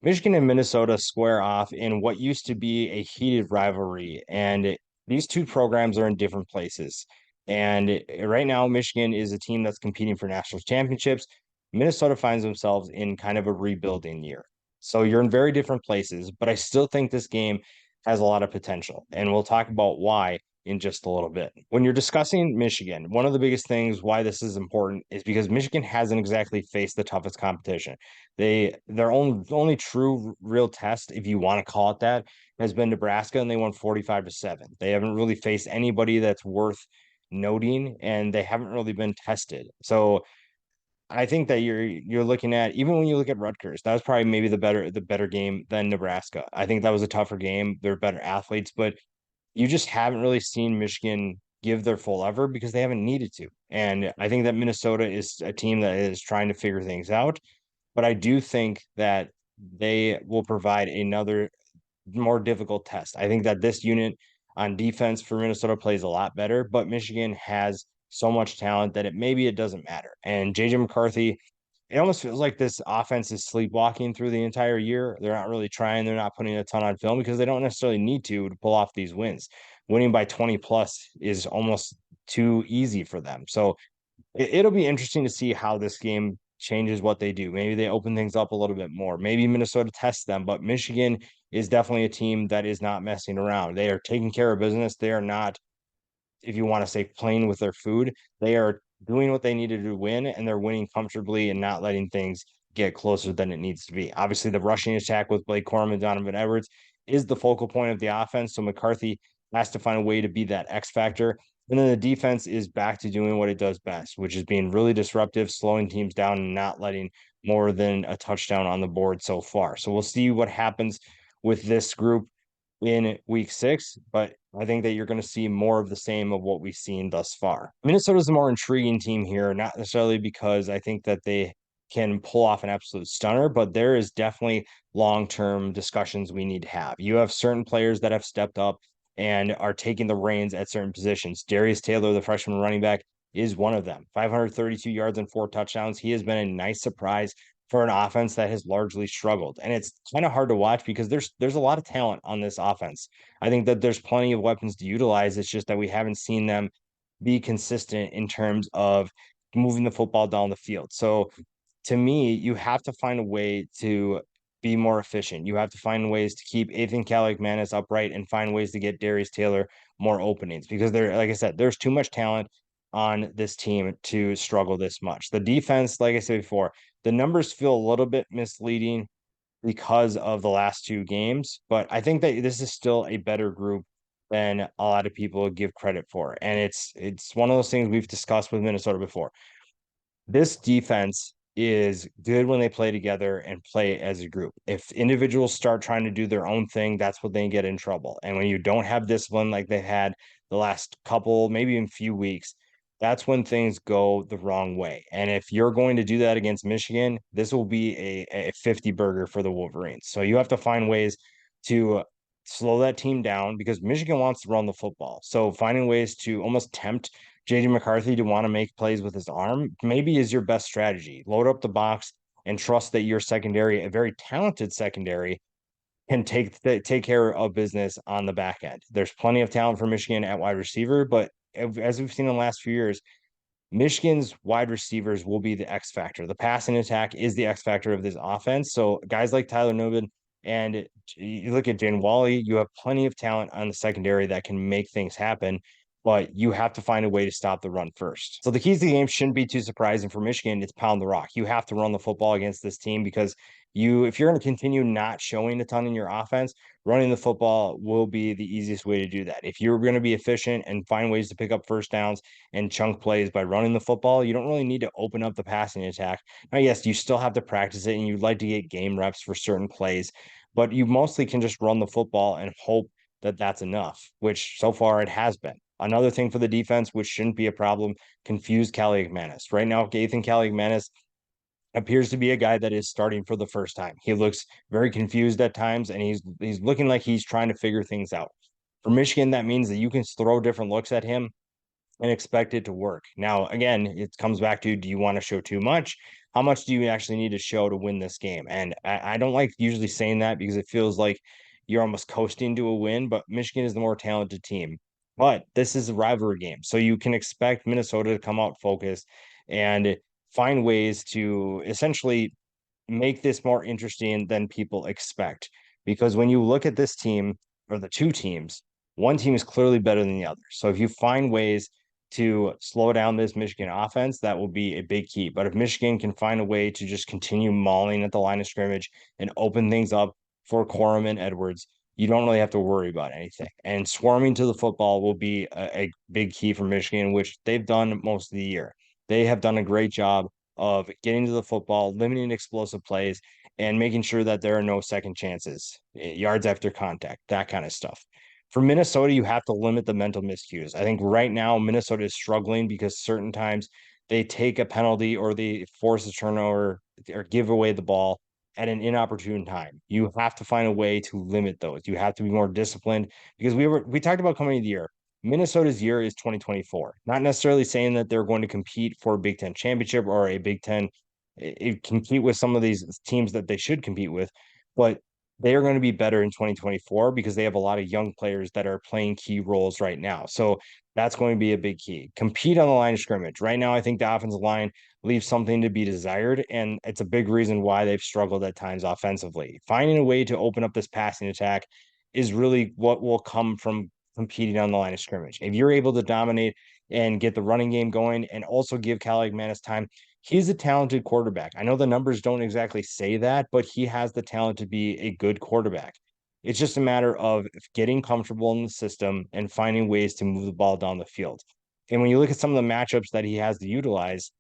Michigan and Minnesota square off in what used to be a heated rivalry, and these two programs are in different places. And right now, Michigan is a team that's competing for national championships. Minnesota finds themselves in kind of a rebuilding year. So you're in very different places, but I still think this game has a lot of potential. And we'll talk about why in just a little bit. When you're discussing Michigan, one of the biggest things why this is important is because Michigan hasn't exactly faced the toughest competition. Their only true real test, if you want to call it that, has been Nebraska, and they won 45-7. They haven't really faced anybody that's worth noting, and they haven't really been tested. So I think that you're looking at, even when you look at Rutgers, that was probably maybe the better game than Nebraska. I think that was a tougher game. They're better athletes, but you just haven't really seen Michigan give their full effort because they haven't needed to. And I think that Minnesota is a team that is trying to figure things out. But I do think that they will provide another more difficult test. I think that this unit on defense for Minnesota plays a lot better, but Michigan has so much talent that it doesn't matter. And JJ McCarthy, it almost feels like this offense is sleepwalking through the entire year. They're not really trying, they're not putting a ton on film because they don't necessarily need to pull off these wins. Winning by 20 plus is almost too easy for them. So it'll be interesting to see how this game changes what they do. Maybe they open things up a little bit more. Maybe Minnesota tests them, but Michigan is definitely a team that is not messing around. They are taking care of business. They are not, if you want to say, playing with their food. They are doing what they needed to win, and they're winning comfortably and not letting things get closer than it needs to be. Obviously, the rushing attack with Blake Corum and Donovan Edwards is the focal point of the offense. So McCarthy has to find a way to be that X factor. And then the defense is back to doing what it does best, which is being really disruptive, slowing teams down, and not letting more than a touchdown on the board so far. So we'll see what happens with this group in week 6, but I think that you're going to see more of the same of what we've seen thus far. Minnesota's the more intriguing team here, not necessarily because I think that they can pull off an absolute stunner, but there is definitely long-term discussions we need to have. You have certain players that have stepped up and are taking the reins at certain positions. Darius Taylor, the freshman running back, is one of them. 532 yards and 4 touchdowns. He has been a nice surprise for an offense that has largely struggled. And it's kind of hard to watch because there's a lot of talent on this offense. I think that there's plenty of weapons to utilize. It's just that we haven't seen them be consistent in terms of moving the football down the field. So to me, you have to find a way to be more efficient. You have to find ways to keep Ethan Kaliakmanis upright and find ways to get Darius Taylor more openings because there, like I said, there's too much talent on this team to struggle this much. The defense, like I said before, the numbers feel a little bit misleading because of the last two games, but I think that this is still a better group than a lot of people give credit for. And it's one of those things we've discussed with Minnesota before. This defense is good when they play together and play as a group. If individuals start trying to do their own thing, that's what they get in trouble. And when you don't have discipline like they've had the last couple, maybe even few weeks, that's when things go the wrong way. And if you're going to do that against Michigan, this will be a 50 burger for the Wolverines. So you have to find ways to slow that team down because Michigan wants to run the football. So finding ways to almost tempt JD McCarthy to want to make plays with his arm maybe is your best strategy. Load up the box and trust that your secondary, a very talented secondary, can take care of business on the back end. There's plenty of talent for Michigan at wide receiver, but as we've seen in the last few years, Michigan's wide receivers will be the X factor. The passing attack is the X factor of this offense. So guys like Tyler Nubin and you look at Jane Wally, you have plenty of talent on the secondary that can make things happen, but you have to find a way to stop the run first. So the keys to the game shouldn't be too surprising for Michigan. It's pound the rock. You have to run the football against this team because if you're going to continue not showing a ton in your offense, running the football will be the easiest way to do that. If you're going to be efficient and find ways to pick up first downs and chunk plays by running the football, you don't really need to open up the passing attack. Now, yes, you still have to practice it and you'd like to get game reps for certain plays, but you mostly can just run the football and hope that that's enough, which so far it has been. Another thing for the defense, which shouldn't be a problem, confused Kaliakmanis. Right now, Ethan Kaliakmanis appears to be a guy that is starting for the first time. He looks very confused at times, and he's looking like he's trying to figure things out. For Michigan, that means that you can throw different looks at him and expect it to work. Now, again, it comes back to, do you want to show too much? How much do you actually need to show to win this game? And I don't like usually saying that because it feels like you're almost coasting to a win, but Michigan is the more talented team. But this is a rivalry game. So you can expect Minnesota to come out focused and find ways to essentially make this more interesting than people expect. Because when you look at this team or the two teams, one team is clearly better than the other. So if you find ways to slow down this Michigan offense, that will be a big key. But if Michigan can find a way to just continue mauling at the line of scrimmage and open things up for Corum and Edwards, you don't really have to worry about anything. And swarming to the football will be a big key for Michigan, which they've done most of the year. They have done a great job of getting to the football, limiting explosive plays, and making sure that there are no second chances, yards after contact, that kind of stuff. For Minnesota, you have to limit the mental miscues. I think right now Minnesota is struggling because certain times they take a penalty or they force a turnover or give away the ball at an inopportune time. You have to find a way to limit those. You have to be more disciplined because we talked about coming into the year. Minnesota's year is 2024. Not necessarily saying that they're going to compete for a Big Ten championship or a Big Ten compete with some of these teams that they should compete with, but they are going to be better in 2024 because they have a lot of young players that are playing key roles right now. So that's going to be a big key. Compete on the line of scrimmage. Right now, I think the offensive line leaves something to be desired, and it's a big reason why they've struggled at times offensively. Finding a way to open up this passing attack is really what will come from competing on the line of scrimmage. If you're able to dominate and get the running game going and also give Cali McManus time, he's a talented quarterback. I know the numbers don't exactly say that, but he has the talent to be a good quarterback. It's just a matter of getting comfortable in the system and finding ways to move the ball down the field. And when you look at some of the matchups that he has to utilize,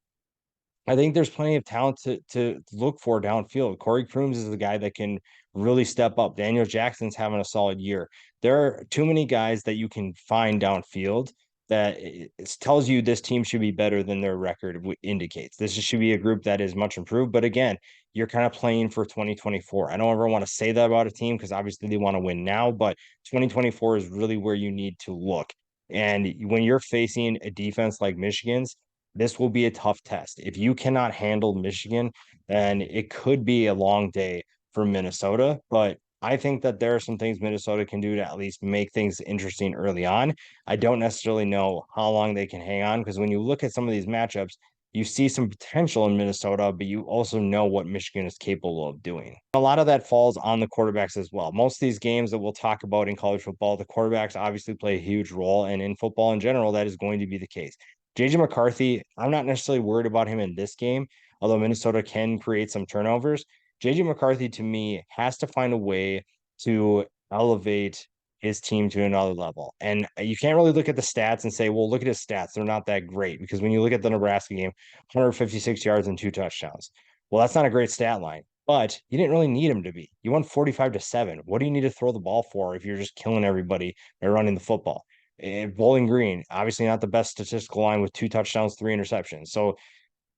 I think there's plenty of talent to look for downfield. Corey Crooms is the guy that can really step up. Daniel Jackson's having a solid year. There are too many guys that you can find downfield that it tells you this team should be better than their record indicates. This should be a group that is much improved. But again, you're kind of playing for 2024. I don't ever want to say that about a team because obviously they want to win now, but 2024 is really where you need to look. And when you're facing a defense like Michigan's, this will be a tough test. If you cannot handle Michigan, then it could be a long day for Minnesota. But I think that there are some things Minnesota can do to at least make things interesting early on. I don't necessarily know how long they can hang on because when you look at some of these matchups, you see some potential in Minnesota, but you also know what Michigan is capable of doing. A lot of that falls on the quarterbacks as well. Most of these games that we'll talk about in college football, the quarterbacks obviously play a huge role, and in football in general, that is going to be the case. JJ McCarthy, I'm not necessarily worried about him in this game, although Minnesota can create some turnovers. JJ McCarthy, to me, has to find a way to elevate his team to another level. And you can't really look at the stats and say, well, look at his stats. They're not that great because when you look at the Nebraska game, 156 yards and 2 touchdowns. Well, that's not a great stat line, but you didn't really need him to be. You won 45-7. What do you need to throw the ball for if you're just killing everybody by running the football? And Bowling Green, obviously not the best statistical line with 2 touchdowns, 3 interceptions. So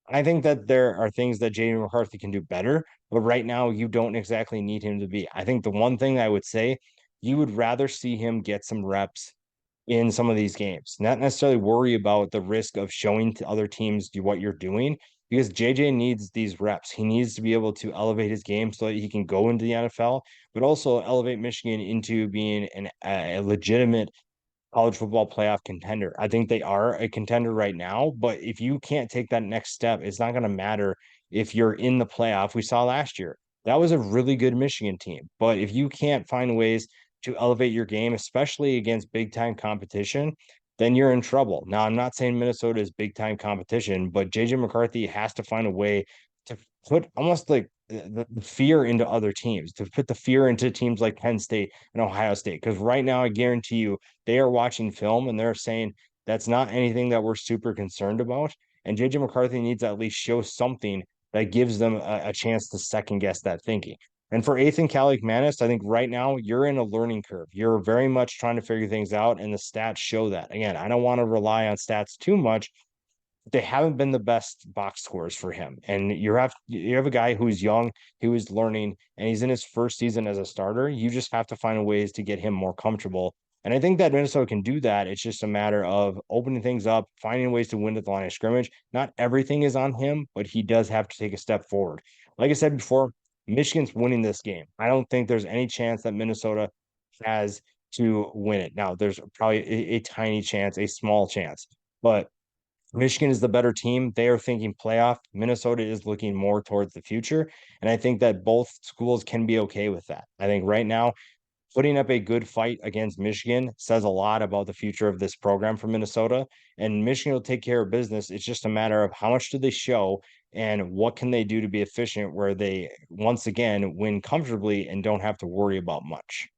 I think that there are things that Jamie McCarthy can do better, but right now you don't exactly need him to be. I think the one thing I would say, you would rather see him get some reps in some of these games, not necessarily worry about the risk of showing to other teams what you're doing because JJ needs these reps. He needs to be able to elevate his game so that he can go into the NFL, but also elevate Michigan into being a legitimate college football playoff contender. I think they are a contender right now, but if you can't take that next step, it's not going to matter if you're in the playoff. We saw last year. That was a really good Michigan team. But if you can't find ways to elevate your game, especially against big time competition, then you're in trouble. Now, I'm not saying Minnesota is big time competition, but JJ McCarthy has to find a way to put almost like the fear into other teams, to put the fear into teams like Penn State and Ohio State. Because right now, I guarantee you, they are watching film and they're saying that's not anything that we're super concerned about. And JJ McCarthy needs to at least show something that gives them a chance to second guess that thinking. And for Ethan Calic Manis, I think right now you're in a learning curve. You're very much trying to figure things out, and the stats show that. Again, I don't want to rely on stats too much. They haven't been the best box scores for him. And you have a guy who's young, who is learning, and he's in his first season as a starter. You just have to find ways to get him more comfortable And I think that Minnesota can do that. It's just a matter of opening things up, finding ways to win at the line of scrimmage. Not everything is on him, but he does have to take a step forward. Like I said before, Michigan's winning this game. I don't think there's any chance that Minnesota has to win it. Now, there's probably a tiny chance, a small chance, but Michigan is the better team. They are thinking playoff. Minnesota is looking more towards the future. And I think that both schools can be okay with that. I think right now, putting up a good fight against Michigan says a lot about the future of this program for Minnesota. And Michigan will take care of business. It's just a matter of how much do they show and what can they do to be efficient where they once again win comfortably and don't have to worry about much.